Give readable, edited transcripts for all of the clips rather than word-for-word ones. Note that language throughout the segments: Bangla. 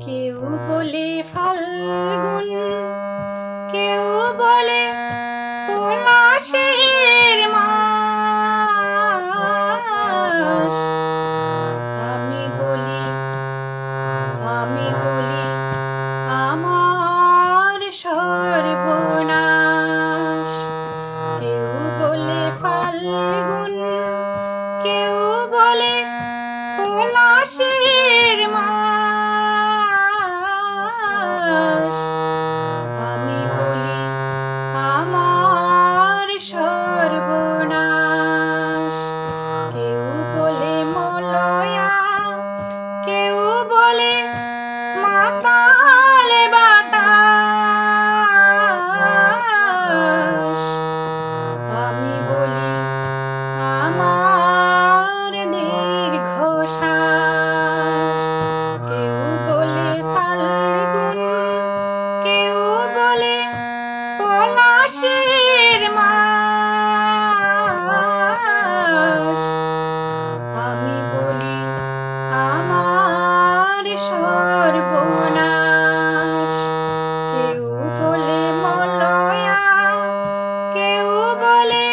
কেউ বলে ফাল্গুন, কেউ বলে পলাশের মাস। আমি বলি আমার সর্বনাশ। কেউ বলে ফাল্গুন, কেউ বলে পলাশের মাস। আমি বলি আমার সর্বনাশ। কেউ বলে মলয়া, কেউ বলে মাতাল বাতাস। আমি বলি আমার দীর্ঘশ্বাস। কেউ বলে ফাল্গুন, কেউ বলে পলাশের মাস। আমি বলি আমার সর্বনাশ। কেউ বলে মলয়া, কেউ বলে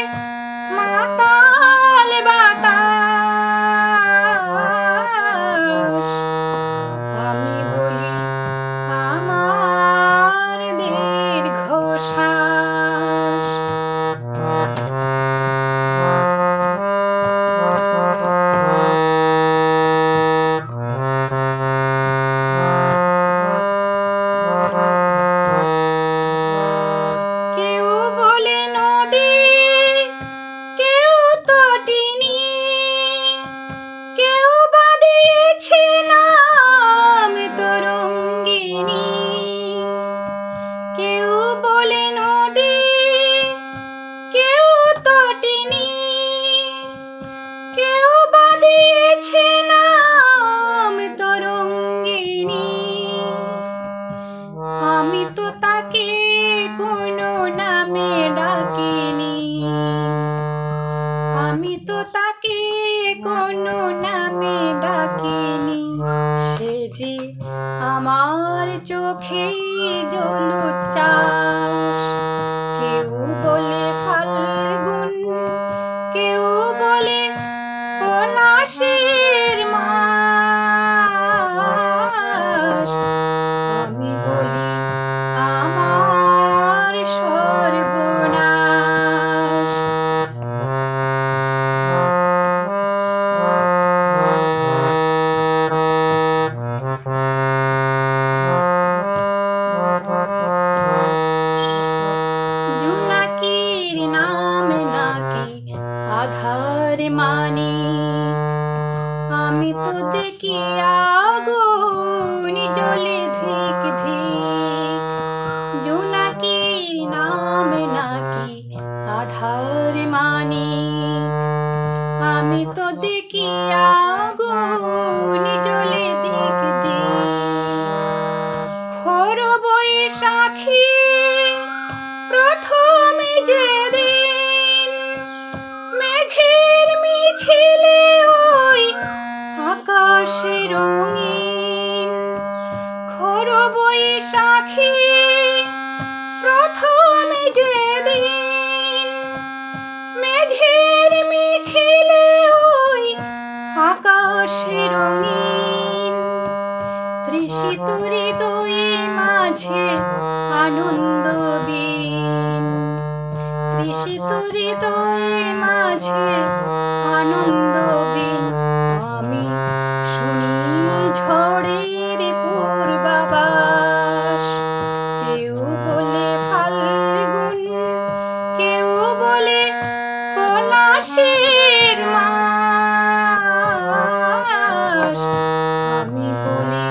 মাতাল বাতাস। আমি বলি আমার দীর্ঘশ্বাস। কেউ বলে নদী, কেউ তটিনী, কেউ বা দিয়েছে নাম তরঙ্গিনী। কেউ বলে নদী, কেউ তটিনী, কেউ বা দিয়েছে নাম তরঙ্গিনী। আমি তো তাকে কোনো নামে ডাকিনি, আমি তো তাকে কোনো নামে ডাকিনি। সে যে আমার চোখে জলোচ্ছ্বাস। কেউ বলে ফাল্গুন, কেউ বলে পলাশের মাস। আমি বলি আমার সর্বনাশ। জোনাকির নাম নাকি আধার মানি, আমি তো দেখি আগুন জ্বলে ধিক ধিক। জোনাকির নাম নাকি আধার মানি, আমি তো দেখি আগুন জ্বলে ধিক ধিক। খোর বৈশাখী প্রথমে যেদিন মেঘের মিছিলে ওই আকাশে রঙিন। খোর বৈশাখী প্রথমে যেদিন মেঘের মিছিলে ওই আকাশে রঙিন। তৃষিত হৃদয়ে মাঝে আনন্দ বীণ, তৃষিত হৃদয়ে মাঝে আনন্দ বীণ। আমি শুনি ঝড়ের পূর্বাভাস। কেউ বলে ফাল্গুন, কেউ বলে পলাশের মাস। আমি বলি